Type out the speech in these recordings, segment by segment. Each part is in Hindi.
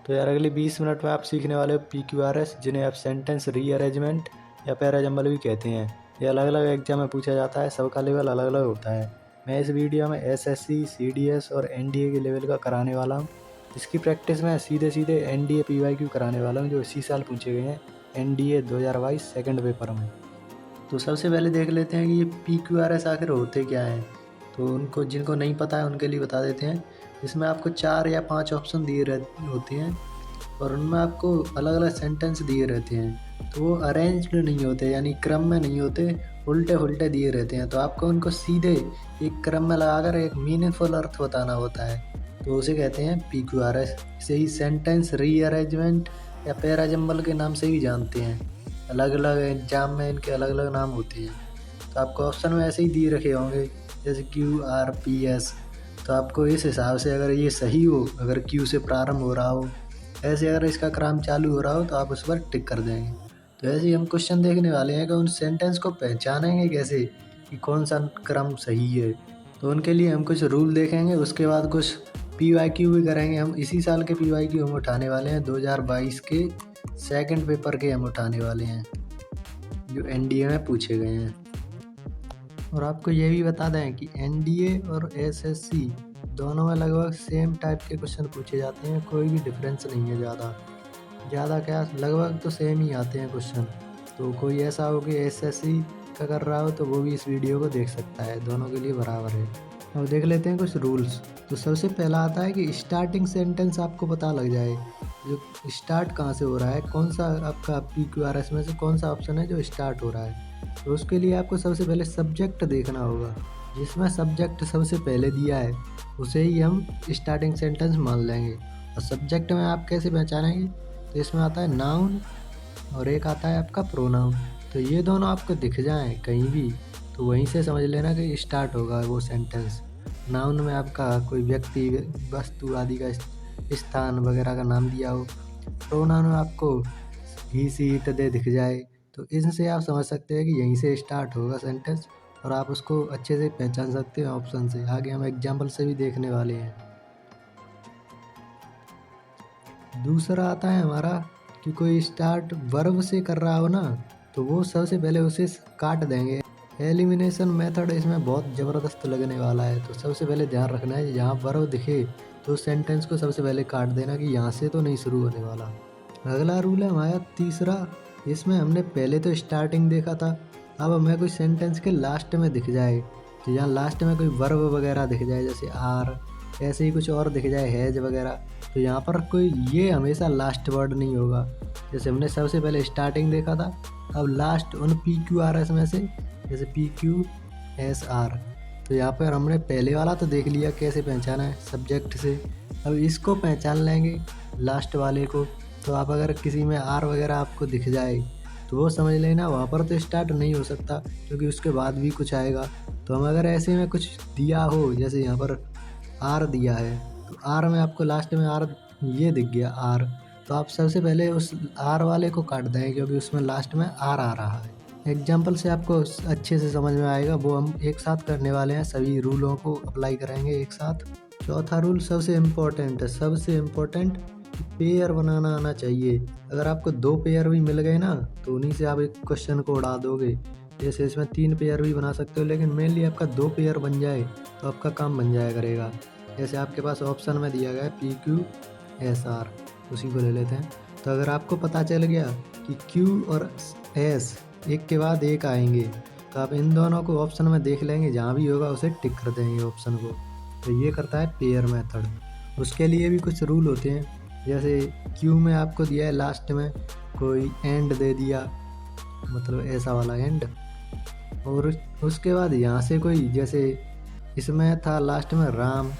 तो यार अगले 20 मिनट में आप सीखने वाले हो PQRS, जिन्हें आप सेंटेंस रीअरेंजमेंट या पैरा जंबल भी कहते हैं। ये अलग अलग एग्जाम में पूछा जाता है, सबका लेवल अलग अलग होता है। मैं इस वीडियो में SSC, CDS और NDA के लेवल का कराने वाला हूँ। इसकी प्रैक्टिस में सीधे सीधे NDA PYQ कराने वाला हूँ, जो इसी साल पूछे गए हैं NDA 2022 सेकंड पेपर में। तो सबसे पहले देख लेते हैं कि ये PQRS आखिर होते क्या हैं। तो उनको जिनको नहीं पता है उनके लिए बता देते हैं। इसमें आपको 4 या 5 ऑप्शन दिए होते हैं और उनमें आपको अलग अलग सेंटेंस दिए रहते हैं। तो वो अरेंज्ड नहीं होते, यानी क्रम में नहीं होते, उल्टे उल्टे दिए रहते हैं। तो आपको उनको सीधे एक क्रम में लगाकर एक मीनिंगफुल अर्थ बताना होता है, तो उसे कहते हैं PQRS। इसे ही सेंटेंस रीअरेंजमेंट या पैरा जंबल के नाम से भी जानते हैं। अलग अलग एग्जाम में इनके अलग अलग नाम होते हैं। तो आपको ऑप्शन में ऐसे ही दिए रखे होंगे, जैसे QRPS। तो आपको इस हिसाब से, अगर ये सही हो, अगर Q से प्रारंभ हो रहा हो, ऐसे अगर इसका क्रम चालू हो रहा हो, तो आप उस पर टिक कर देंगे। तो ऐसे ही हम क्वेश्चन देखने वाले हैं कि उन सेंटेंस को पहचानेंगे कैसे कि कौन सा क्रम सही है। तो उनके लिए हम कुछ रूल देखेंगे, उसके बाद कुछ PYQ भी करेंगे। हम इसी साल के PYQ हम उठाने वाले हैं, 2022 के सेकंड पेपर के हम उठाने वाले हैं, जो NDA में पूछे गए हैं। और आपको ये भी बता दें कि NDA और SSC दोनों में लगभग सेम टाइप के क्वेश्चन पूछे जाते हैं, कोई भी डिफरेंस नहीं है ज़्यादा क्या, लगभग तो सेम ही आते हैं क्वेश्चन। तो कोई ऐसा हो कि SSC का कर रहा हो तो वो भी इस वीडियो को देख सकता है, दोनों के लिए बराबर है। अब देख लेते हैं कुछ रूल्स। तो सबसे पहला आता है कि स्टार्टिंग सेंटेंस आपको पता लग जाए, जो स्टार्ट कहाँ से हो रहा है, कौन सा आपका PQRS में से कौन सा ऑप्शन है जो स्टार्ट हो रहा है। तो उसके लिए आपको सबसे पहले सब्जेक्ट देखना होगा, जिसमें सब्जेक्ट सबसे पहले दिया है उसे ही हम स्टार्टिंग सेंटेंस मान लेंगे। और सब्जेक्ट में आप कैसे पहचानेंगे, तो इसमें आता है नाउन और एक आता है आपका प्रोनाउन। तो ये दोनों आपको दिख जाएं कहीं भी, तो वहीं से समझ लेना कि स्टार्ट होगा वो सेंटेंस। नाउन में आपका कोई व्यक्ति, वस्तु आदि का स्थान वगैरह का नाम दिया हो। प्रोनाउन में आपको ही, सी, इट, दे दिख जाए, तो इनसे आप समझ सकते हैं कि यहीं से स्टार्ट होगा सेंटेंस, और आप उसको अच्छे से पहचान सकते हैं ऑप्शन से। आगे हम एग्जाम्पल से भी देखने वाले हैं। दूसरा आता है हमारा कि कोई स्टार्ट वर्ब से कर रहा हो ना, तो वो सबसे पहले उसे काट देंगे। एलिमिनेशन मेथड इसमें बहुत ज़बरदस्त लगने वाला है। तो सबसे पहले ध्यान रखना है, जहाँ वर्ब दिखे तो सेंटेंस को सबसे पहले काट देना कि यहाँ से तो नहीं शुरू होने वाला। अगला रूल है हमारा तीसरा। इसमें हमने पहले तो स्टार्टिंग देखा था, अब हमें कोई सेंटेंस के लास्ट में दिख जाए, तो यहाँ लास्ट में कोई वर्ब वगैरह दिख जाए, जैसे आर, ऐसे ही कुछ और दिख जाए, हैज वगैरह, तो यहाँ पर कोई ये हमेशा लास्ट वर्ड नहीं होगा। जैसे हमने सबसे पहले स्टार्टिंग देखा था, अब लास्ट उन PQRS में से, जैसे PQSR, तो यहाँ पर हमने पहले वाला तो देख लिया कैसे पहचाना है सब्जेक्ट से। अब इसको पहचान लेंगे लास्ट वाले को। तो आप अगर किसी में आर वगैरह आपको दिख जाए तो वो समझ लेना वहाँ पर तो स्टार्ट नहीं हो सकता, क्योंकि उसके बाद भी कुछ आएगा। तो हम अगर ऐसे में कुछ दिया हो, जैसे यहाँ पर आर दिया है, तो आर में आपको लास्ट में आर ये दिख गया आर, तो आप सबसे पहले उस आर वाले को काट दें, क्योंकि उसमें लास्ट में आर आ रहा है। एग्जाम्पल से आपको अच्छे से समझ में आएगा, वो हम एक साथ करने वाले हैं, सभी रूलों को अप्लाई करेंगे एक साथ। चौथा रूल सबसे इम्पोर्टेंट है, सबसे इम्पोर्टेंट, पेयर बनाना आना चाहिए। अगर आपको 2 पेयर भी मिल गए ना, तो उन्हीं से आप एक क्वेश्चन को उड़ा दोगे। जैसे इसमें 3 पेयर भी बना सकते हो, लेकिन मेनली आपका 2 पेयर बन जाए तो आपका काम बन जाया करेगा। जैसे आपके पास ऑप्शन में दिया गया है PQSR, उसी को ले लेते हैं। तो अगर आपको पता चल गया कि Q और S एक के बाद एक आएंगे, तो आप इन दोनों को ऑप्शन में देख लेंगे, जहाँ भी होगा उसे टिक कर देंगे ऑप्शन को। तो ये करता है पेयर मेथड। उसके लिए भी कुछ रूल होते हैं, जैसे Q में आपको दिया है लास्ट में कोई एंड दे दिया, मतलब ऐसा वाला एंड, और उसके बाद यहाँ से कोई, जैसे इसमें था लास्ट में राम,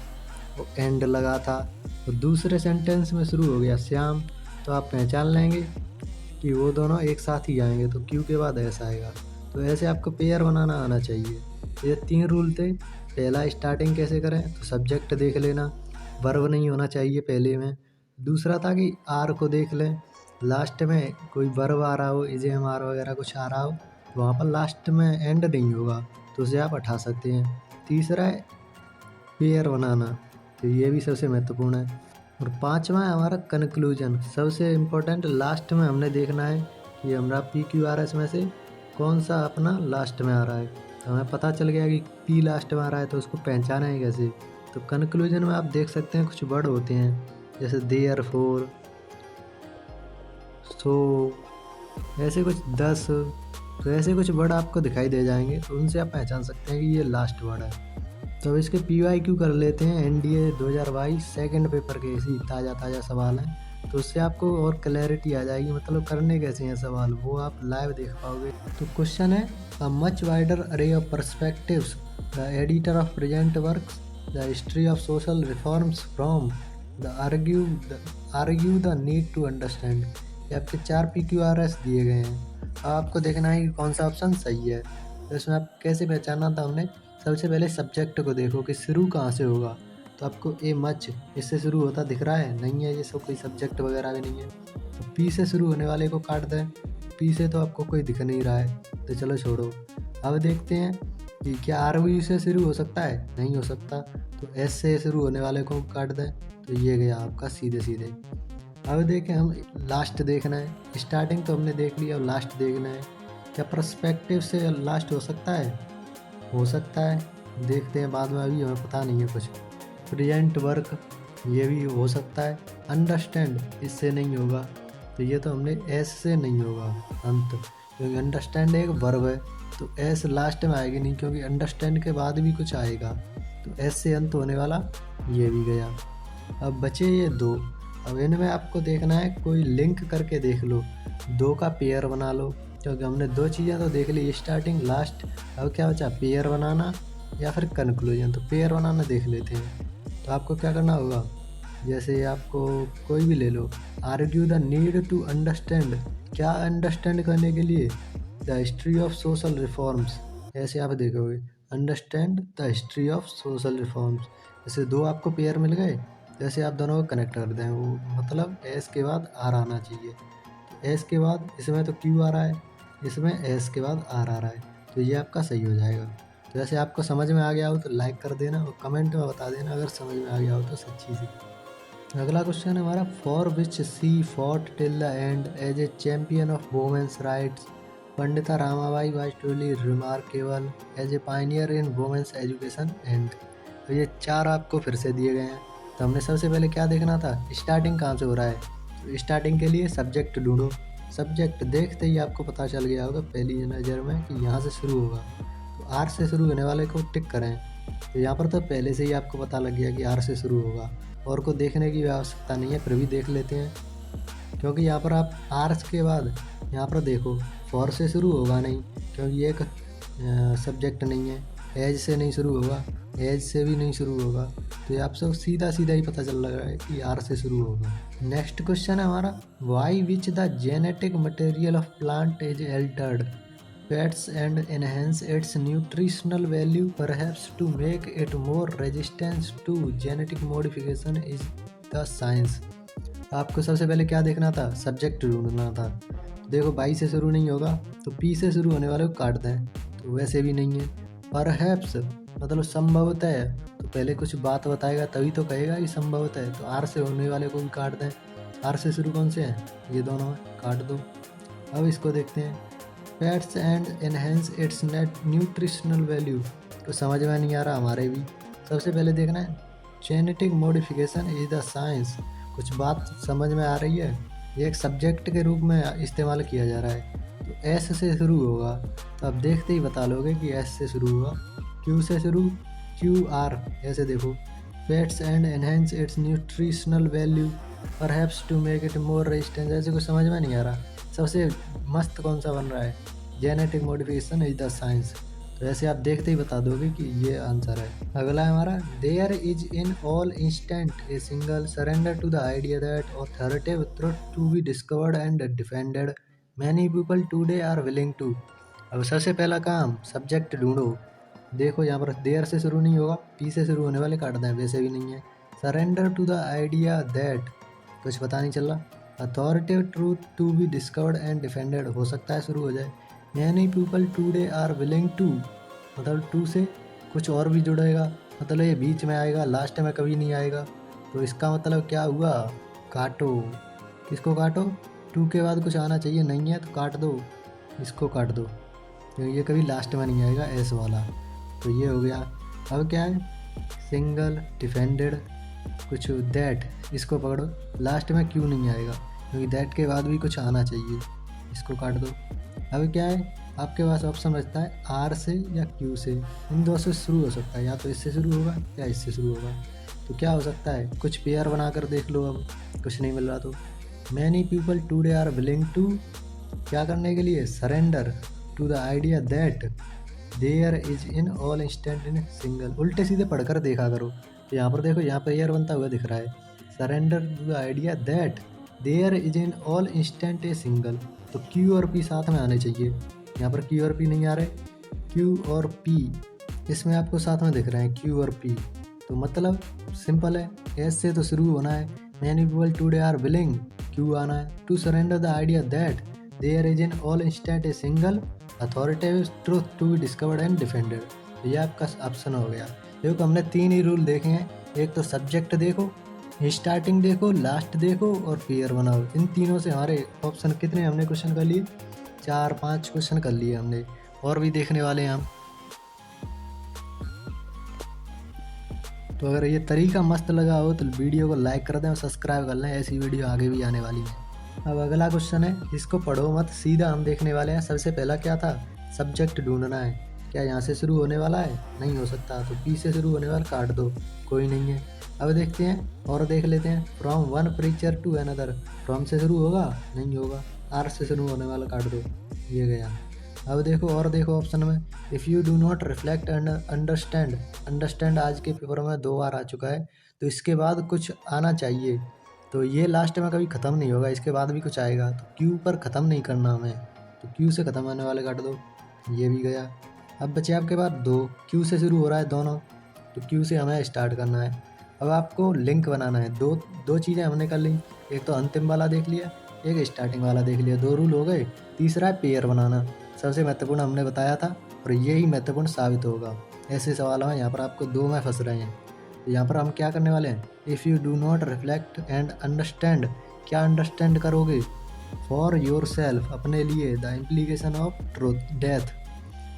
एंड लगा था, तो दूसरे सेंटेंस में शुरू हो गया श्याम, तो आप पहचान लेंगे कि वो दोनों एक साथ ही आएंगे, तो Q के बाद ऐसा आएगा। तो ऐसे आपको पेयर बनाना आना चाहिए। ये 3 रूल थे। पहला, स्टार्टिंग कैसे करें, तो सब्जेक्ट देख लेना, वर्ब नहीं होना चाहिए पहले में। दूसरा था कि आर को देख लें, लास्ट में कोई वर्ब आ रहा हो, इजेम आर वगैरह कुछ आ रहा हो, तो वहाँ पर लास्ट में एंड नहीं होगा, तो उसे आप हटा सकते हैं। तीसरा है पेयर बनाना, तो ये भी सबसे महत्वपूर्ण है। और पांचवा है हमारा कंक्लूजन। सबसे इम्पोर्टेंट लास्ट में हमने देखना है कि हमारा PQRS में से कौन सा अपना लास्ट में आ रहा है। तो हमें पता चल गया कि P लास्ट में आ रहा है, तो उसको पहचाना है कैसे। तो कंक्लूजन में आप देख सकते हैं कुछ वर्ड होते हैं जैसे देयर फोर, सो, ऐसे कुछ 10, तो ऐसे कुछ वर्ड आपको दिखाई दे जाएंगे, तो उनसे आप पहचान सकते हैं कि ये लास्ट वर्ड है। तो अब इसके PYQ कर लेते हैं। NDA 2022 सेकंड पेपर के इसी ताज़ा सवाल हैं, तो उससे आपको और क्लैरिटी आ जाएगी, मतलब करने कैसे हैं सवाल, वो आप लाइव देख पाओगे। तो क्वेश्चन है, a much wider array of perspectives, the editor of present works, the history of social reforms from the argue the need to understand. ये आपके 4 PQRS दिए गए हैं। अब आपको देखना है कि कौन सा ऑप्शन सही है। तो इसमें आप कैसे पहचाना था हमने, सबसे पहले सब्जेक्ट को देखो कि शुरू कहाँ से होगा। तो आपको ए मच इससे शुरू होता दिख रहा है, नहीं है, ये सब कोई सब्जेक्ट वगैरह भी नहीं है। तो पी से शुरू होने वाले को काट दें, पी से तो आपको कोई दिख नहीं रहा है, तो चलो छोड़ो। अब देखते हैं कि क्या आर वी से शुरू हो सकता है, नहीं हो सकता। तो एस से शुरू होने वाले को काट दें, तो ये गया आपका सीधे सीधे। अब देखें, हम लास्ट देखना है, स्टार्टिंग तो हमने देख लिया, अब लास्ट देखना है। क्या पर्सपेक्टिव से लास्ट हो सकता है, हो सकता है, देखते हैं बाद में, अभी हमें पता नहीं है कुछ। प्रेजेंट वर्क, ये भी हो सकता है। अंडरस्टैंड, इससे नहीं होगा, तो ये तो हमने एस से नहीं होगा अंत, क्योंकि अंडरस्टैंड एक वर्ब है, तो एस लास्ट में आएगी नहीं, क्योंकि अंडरस्टैंड के बाद भी कुछ आएगा, तो एस से अंत होने वाला ये भी गया। अब बचे ये दो। अब इनमें आपको देखना है, कोई लिंक करके देख लो, दो का पेयर बना लो, क्योंकि हमने दो चीज़ें तो देख ली, स्टार्टिंग लास्ट। अब क्या बचा, पेयर बनाना या फिर कंक्लूजन। तो पेयर बनाना देख लेते हैं। तो आपको क्या करना होगा, जैसे आपको कोई भी ले लो, argue the need to understand, क्या अंडरस्टैंड करने के लिए, the history of social reforms, ऐसे आप देखोगे, understand the history of social reforms. जैसे दो आपको पेयर मिल गए, जैसे आप दोनों को कनेक्ट कर दें, वो मतलब एस के बाद आर आना चाहिए। तो एस के बाद इसमें तो क्यू आ रहा है, इसमें एस के बाद आर आ रहा है, तो ये आपका सही हो जाएगा। तो जैसे आपको समझ में आ गया हो तो लाइक कर देना और कमेंट में बता देना अगर समझ में आ गया हो तो सच्ची से। अगला क्वेश्चन है हमारा, for which she fought till the end as a champion of women's rights, Pandita Ramabai was truly remarkable as a pioneer in women's education and. तो ये 4 आपको फिर से दिए गए हैं। तो हमने सबसे पहले क्या देखना था, स्टार्टिंग कहाँ से हो रहा है। तो स्टार्टिंग के लिए सब्जेक्ट ढूंढो, सब्जेक्ट देखते ही आपको पता चल गया होगा पहली नज़र में कि यहाँ से शुरू होगा, तो आर से शुरू होने वाले को टिक करें। तो यहाँ पर तो पहले से ही आपको पता लग गया कि आर से शुरू होगा, और को देखने की आवश्यकता नहीं है, फिर भी देख लेते हैं, क्योंकि यहाँ पर आप आर के बाद यहाँ पर देखो, फॉर से शुरू होगा नहीं, क्योंकि एक सब्जेक्ट नहीं है, एज से नहीं शुरू होगा, एज से भी नहीं शुरू होगा, तो ये आपसे सीधा सीधा ही पता चल रहा है कि आर से शुरू होगा। नेक्स्ट क्वेश्चन है हमारा, by which the genetic material of plant is altered fats and enhance its nutritional value, perhaps to make it more resistant to genetic modification is the science। आपको सबसे पहले क्या देखना था, सब्जेक्ट ढूंढना था। देखो बाई से शुरू नहीं होगा, तो पी से शुरू होने वाले को काट दें, तो वैसे भी नहीं है। परहैप्स मतलब संभवतः है, तो पहले कुछ बात बताएगा तभी तो कहेगा कि संभवतः है, तो आर से होने वाले को भी काट दें। आर से शुरू कौन से हैं, ये दोनों हैं, काट दो। अब इसको देखते हैं, fats and enhance it's net nutritional value, तो समझ में नहीं आ रहा हमारे भी। सबसे पहले देखना है, genetic modification is the science, कुछ बात समझ में आ रही है, ये एक सब्जेक्ट के रूप में इस्तेमाल किया जा रहा है, तो एस से शुरू होगा, तो आप देखते ही बता लोगे कि एस से शुरू हुआ। क्यू से शुरू, क्यू आर, ऐसे देखो, fats and enhance its nutritional value, perhaps to make it more resistant, ऐसे कुछ समझ में नहीं आ रहा। सबसे मस्त कौन सा बन रहा है, genetic modification is the science, तो ऐसे आप देखते ही बता दोगे कि ये आंसर है। अगला है हमारा, there is in all instant a single surrender to the idea that authoritative truth to be discovered and defended, many people today are willing to. अब सबसे पहला काम, सब्जेक्ट ढूंढो। देखो यहाँ पर देयर से शुरू नहीं होगा, पी से शुरू होने वाले काट दें, वैसे भी नहीं है। Surrender to the idea that, कुछ पता नहीं चल रहा। Authoritative truth to be discovered and defended, हो सकता है शुरू हो जाए। Many people today are willing to, मतलब टू से कुछ और भी जुड़ेगा, मतलब ये बीच में आएगा, लास्ट में कभी नहीं आएगा। तो इसका मतलब क्या हुआ, काटो। किसको काटो, 2 के बाद कुछ आना चाहिए, नहीं है तो काट दो, इसको काट दो। तो ये कभी लास्ट में नहीं आएगा एस वाला। तो ये हो गया। अब क्या है, सिंगल, डिफेंडेड, कुछ दैट, इसको पकड़ो, लास्ट में क्यों नहीं आएगा क्योंकि दैट के बाद भी कुछ आना चाहिए, इसको काट दो। अब क्या है, आपके पास ऑप्शन बचता है आर से या क्यू से, इन दो से शुरू हो सकता है, या तो इससे शुरू होगा या इससे शुरू होगा। तो क्या हो सकता है, कुछ पेयर बनाकर देख लो। अब कुछ नहीं मिल रहा तो many people today are willing to, क्या करने के लिए, surrender to the idea that there is in all instant in single. उल्टे सीधे पढ़कर देखा करो। तो यहाँ पर देखो, यहाँ पर पेयर बनता हुआ दिख रहा है, surrender to the idea that there is in all instant a single. तो क्यू और पी साथ में आने चाहिए, यहाँ पर क्यू और पी नहीं आ रहे, क्यू और पी इसमें आपको साथ में दिख रहे हैं, क्यू और पी। तो मतलब सिंपल है, एस से तो शुरू होना है, many people today are willing, Q आना है, to surrender the idea that there is in all instant a single authoritative truth to be discovered and defended. तो ये आपका ऑप्शन हो गया। देखो हमने 3 ही रूल देखे हैं, एक तो सब्जेक्ट देखो, स्टार्टिंग देखो, लास्ट देखो और पेयर बनाओ। इन तीनों से हमारे ऑप्शन कितने हमने क्वेश्चन कर लिए, 4-5 क्वेश्चन कर लिए हमने, और भी देखने वाले हैं हम। तो अगर ये तरीका मस्त लगा हो तो वीडियो को लाइक कर दें और सब्सक्राइब कर लें, ऐसी वीडियो आगे भी आने वाली है। अब अगला क्वेश्चन है, इसको पढ़ो मत, सीधा हम देखने वाले हैं। सबसे पहला क्या था, सब्जेक्ट ढूंढना है। क्या यहाँ से शुरू होने वाला है, नहीं हो सकता, तो पी से शुरू होने वाला काट दो, कोई नहीं है। अब देखते हैं और देख लेते हैं, from one preacher to another, from से शुरू होगा, नहीं होगा, आर से शुरू होने वाला काट दो, ये गया। अब देखो और देखो ऑप्शन में, if you do not reflect and understand, understand आज के पेपर में 2 बार आ चुका है, तो इसके बाद कुछ आना चाहिए। तो ये लास्ट में कभी ख़त्म नहीं होगा, इसके बाद भी कुछ आएगा, तो क्यू पर ख़त्म नहीं करना हमें, तो क्यू से ख़त्म होने वाले काट दो, ये भी गया। अब बचे आपके पास 2, क्यू से शुरू हो रहा है दोनों, तो क्यू से हमें स्टार्ट करना है। अब आपको लिंक बनाना है, दो चीज़ें हमने कर ली, एक तो अंतिम वाला देख लिया, एक स्टार्टिंग वाला देख लिया, 2 रूल हो गए। तीसरा है पेयर बनाना, सबसे महत्वपूर्ण हमने बताया था और यही महत्वपूर्ण साबित होगा। ऐसे सवाल हैं यहाँ पर आपको 2 में फंस रहे हैं, तो यहाँ पर हम क्या करने वाले हैं, if you do not reflect and understand, क्या अंडरस्टैंड करोगे, फॉर योर सेल्फ, अपने लिए, the implication of truth death,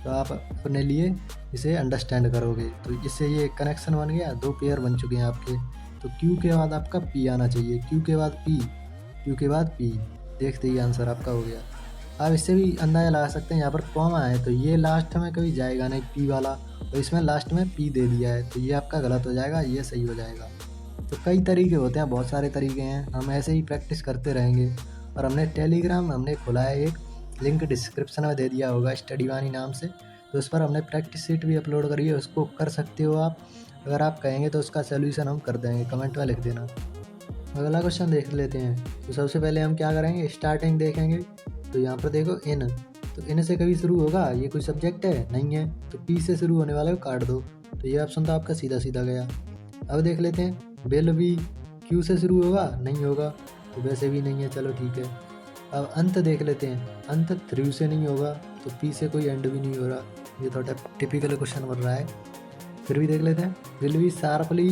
तो आप अपने लिए इसे अंडरस्टैंड करोगे। तो इससे ये कनेक्शन बन गया, 2 पेयर बन चुके हैं आपके। तो क्यू के बाद आपका पी आना चाहिए, क्यू के बाद पी, क्यू के बाद पी, देखते ही आंसर आपका हो गया। आप इससे भी अंदाज़ा लगा सकते हैं, यहाँ पर कॉमा है तो ये लास्ट में कभी जाएगा नहीं पी वाला, तो इसमें लास्ट में पी दे दिया है, तो ये आपका गलत हो जाएगा, ये सही हो जाएगा। तो कई तरीके होते हैं, बहुत सारे तरीके हैं, हम ऐसे ही प्रैक्टिस करते रहेंगे। और हमने टेलीग्राम हमने खोला है, एक लिंक डिस्क्रिप्शन में दे दिया होगा, स्टडी वानी नाम से, तो उस पर हमने प्रैक्टिस सीट भी अपलोड करी है, उसको कर सकते हो आप। अगर आप कहेंगे तो उसका सोल्यूशन हम कर देंगे, कमेंट में लिख देना। अगला क्वेश्चन देख लेते हैं। तो सबसे पहले हम क्या करेंगे, स्टार्टिंग देखेंगे। तो यहाँ पर देखो इन, तो इन से कभी शुरू होगा, ये कोई सब्जेक्ट है, नहीं है, तो पी से शुरू होने वाले को काट दो, तो ये ऑप्शन तो आपका सीधा सीधा गया। अब देख लेते हैं, विल भी, क्यू से शुरू होगा, नहीं होगा, तो वैसे भी नहीं है, चलो ठीक है। अब अंत देख लेते हैं, अंत थ्रू से नहीं होगा, तो पी से कोई एंड भी नहीं हो रहा, ये थोड़ा टिपिकल क्वेश्चन बन रहा है। फिर भी देख लेते हैं, will be sharply,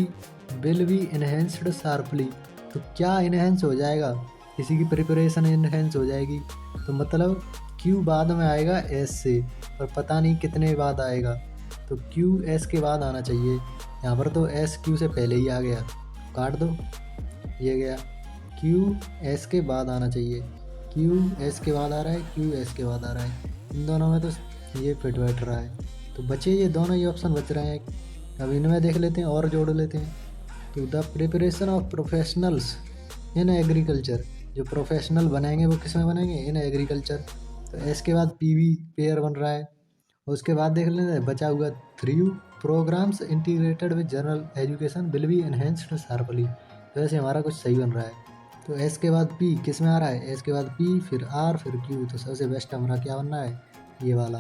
will be enhanced sharply, तो क्या इनहेंस हो जाएगा, किसी की प्रिपरेशन इनहेंस हो जाएगी, तो मतलब क्यू बाद में आएगा एस से, और पता नहीं कितने बाद आएगा, तो क्यू एस के बाद आना चाहिए। यहाँ पर तो एस क्यू से पहले ही आ गया, काट दो, ये गया। क्यू एस के बाद आना चाहिए, क्यू एस के बाद आ रहा है, क्यू एस के बाद आ रहा है, इन दोनों में तो ये फिट बैठ रहा है, तो बचे ये दोनों ही ऑप्शन बच रहे हैं। अब इनमें देख लेते हैं और जोड़ लेते हैं। तो the preparation of professionals in agriculture, जो प्रोफेशनल बनाएंगे वो किस में बनेंगे, इन एग्रीकल्चर, तो एस के बाद पी भी पेयर बन रहा है। उसके बाद देख लेते हैं बचा हुआ, through programs integrated with general education will be enhanced sharply, तो ऐसे हमारा कुछ सही बन रहा है। तो एस के बाद पी किस में आ रहा है, एस के बाद पी, फिर आर, फिर क्यू, तो सबसे बेस्ट हमारा क्या बनना है, ये वाला।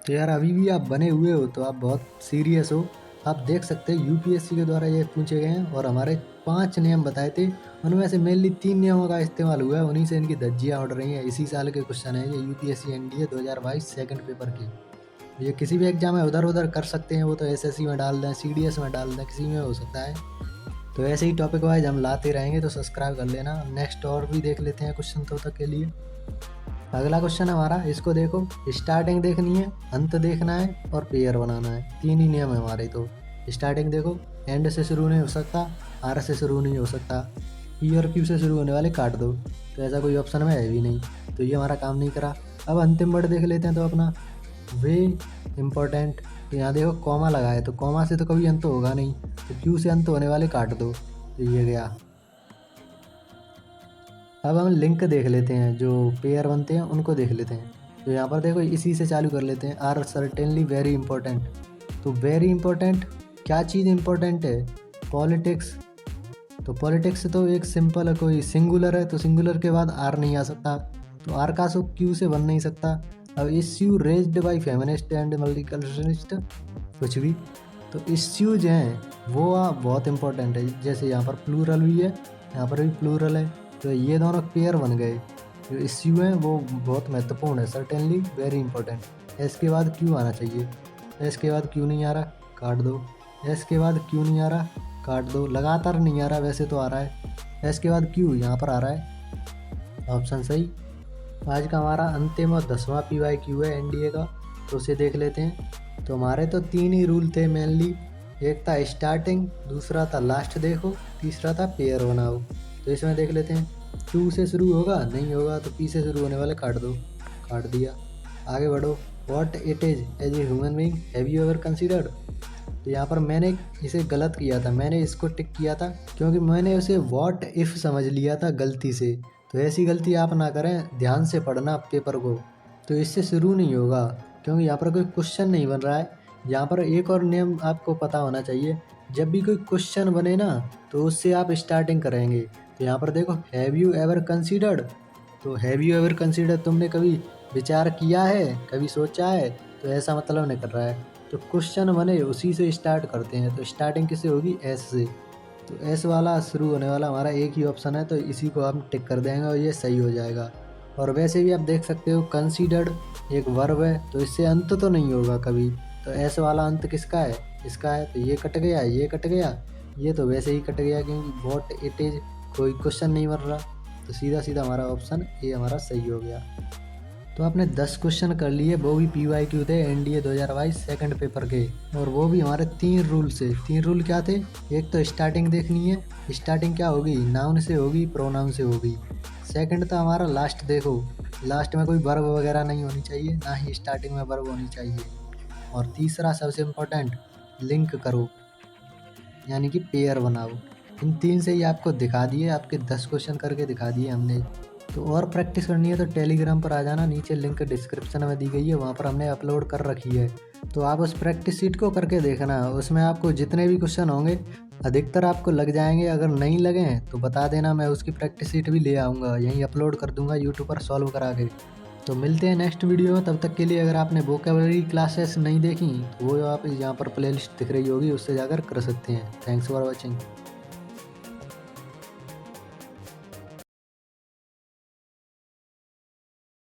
तो यार अभी भी आप बने हुए हो तो आप बहुत सीरियस हो, आप देख सकते हैं यूपीएससी के द्वारा ये पूछे गए हैं, और हमारे 5 नियम बताए थे, उनमें से मेनली 3 नियमों का इस्तेमाल हुआ है, उन्हीं से इनकी धज्जियाँ उड़ रही हैं। इसी साल के क्वेश्चन है ये, यूपीएससी एनडीए 2022 सेकंड पेपर के। ये किसी भी एग्जाम में उधर उधर कर सकते हैं, वो तो एसएससी में डाल दें, सीडीएस में डाल दें, किसी में हो सकता है। तो ऐसे ही टॉपिक वाइज हम लाते रहेंगे, तो सब्सक्राइब कर लेना। नेक्स्ट और भी देख लेते हैं क्वेश्चन तब तक के लिए। अगला क्वेश्चन हमारा, इसको देखो, स्टार्टिंग देखनी है, अंत देखना है और पेयर बनाना है। 3 ही नियम है हमारे। तो स्टार्टिंग देखो, एंड से शुरू नहीं हो सकता, आर से शुरू नहीं हो सकता, पी और क्यू से शुरू होने वाले काट दो। तो ऐसा कोई ऑप्शन में है भी नहीं, तो ये हमारा काम नहीं करा। अब अंतिम वर्ड देख लेते हैं, तो अपना वे इम्पोर्टेंट। तो यहाँ देखो कॉमा लगा है, तो कॉमा से तो कभी अंत होगा नहीं, तो क्यू से अंत होने वाले काट दो। तो ये गया। अब हम लिंक देख लेते हैं, जो पेयर बनते हैं उनको देख लेते हैं। तो यहाँ पर देखो इसी से चालू कर लेते हैं, आर सर्टेनली वेरी इंपॉर्टेंट। तो वेरी इंपॉर्टेंट, क्या चीज़ इंपॉर्टेंट है? पॉलिटिक्स। तो पॉलिटिक्स तो एक सिंपल है, कोई सिंगुलर है, तो सिंगुलर के बाद आर नहीं आ सकता, तो आर का सो क्यू से बन नहीं सकता। अब issue raised by feminist and multiculturalist, कुछ भी। तो इश्यूज हैं वो बहुत इंपॉर्टेंट है, जैसे यहाँ पर प्लूरल भी है, यहाँ पर भी प्लूरल है, तो ये दोनों पेयर बन गए। जो इश्यू हैं वो बहुत महत्वपूर्ण है, सर्टेनली वेरी इंपॉर्टेंट। एस के बाद क्यू आना चाहिए, एस के बाद क्यू नहीं आ रहा, काट दो। एस के बाद क्यू नहीं आ रहा, काट दो। लगातार नहीं आ रहा, वैसे तो आ रहा है। एस के बाद क्यू यहाँ पर आ रहा है, ऑप्शन सही। आज का हमारा अंतिम और 10वां PYQ है NDA का, तो उसे देख लेते हैं। तो हमारे तो 3 ही रूल थे मेनली, एक था स्टार्टिंग, दूसरा था लास्ट देखो, तीसरा था पेयर बनाओ। तो इसमें देख लेते हैं, क्यू से शुरू होगा, नहीं होगा तो पी से शुरू होने वाले काट दो, काट दिया। आगे बढ़ो, what it is as a human being have you ever considered. तो यहाँ पर मैंने इसे गलत किया था, मैंने इसको टिक किया था क्योंकि मैंने उसे व्हाट इफ़ समझ लिया था गलती से। तो ऐसी गलती आप ना करें, ध्यान से पढ़ना पेपर को। तो इससे शुरू नहीं होगा क्योंकि यहाँ पर कोई क्वेश्चन नहीं बन रहा है। यहाँ पर एक और नियम आपको पता होना चाहिए, जब भी कोई क्वेश्चन बने ना तो उससे आप स्टार्टिंग करेंगे। तो यहाँ पर देखो, हैव यू एवर कंसीडर्ड, तो हैव यू एवर कंसीडर्ड, तुमने कभी विचार किया है, कभी सोचा है, तो ऐसा मतलब नहीं कर रहा है। तो क्वेश्चन बने उसी से स्टार्ट करते हैं, तो स्टार्टिंग किससे होगी? एस से। तो एस वाला शुरू होने वाला हमारा एक ही ऑप्शन है, तो इसी को हम टिक कर देंगे और ये सही हो जाएगा। और वैसे भी आप देख सकते हो, कंसीडर्ड एक वर्ब है, तो इससे अंत तो नहीं होगा कभी, तो एस वाला अंत किसका है? इसका है, तो ये कट गया, ये कट गया, ये तो वैसे ही कट गया क्योंकि व्हाट इट इज़ कोई क्वेश्चन नहीं बन रहा, तो सीधा सीधा हमारा ऑप्शन ए हमारा सही हो गया। तो आपने 10 क्वेश्चन कर लिए, वो भी PYQ थे NDA 2022 सेकंड पेपर के, और वो भी हमारे 3 रूल से। 3 रूल क्या थे? एक तो स्टार्टिंग देखनी है, स्टार्टिंग क्या होगी? नाउन से होगी, प्रोनाउन से होगी। सेकंड था हमारा लास्ट देखो, लास्ट में कोई वर्ब वगैरह नहीं होनी चाहिए, ना ही स्टार्टिंग में वर्ब होनी चाहिए। और तीसरा सबसे इम्पोर्टेंट, लिंक करो, यानी कि पेयर बनाओ। इन 3 से ही आपको दिखा दिए, आपके 10 क्वेश्चन करके दिखा दिए हमने। तो और प्रैक्टिस करनी है तो टेलीग्राम पर आ जाना, नीचे लिंक डिस्क्रिप्शन में दी गई है, वहाँ पर हमने अपलोड कर रखी है। तो आप उस प्रैक्टिस शीट को करके देखना, उसमें आपको जितने भी क्वेश्चन होंगे अधिकतर आपको लग जाएंगे। अगर नहीं लगे तो बता देना, मैं उसकी प्रैक्टिस शीट भी ले आऊँगा, यहीं अपलोड कर दूँगा यूट्यूब पर सॉल्व करा के। तो मिलते हैं नेक्स्ट वीडियो में, तब तक के लिए अगर आपने वोकेबलरी क्लासेस नहीं देखी तो वो आप यहाँ पर प्लेलिस्ट दिख रही होगी, उससे जाकर कर सकते हैं। Thanks for watching.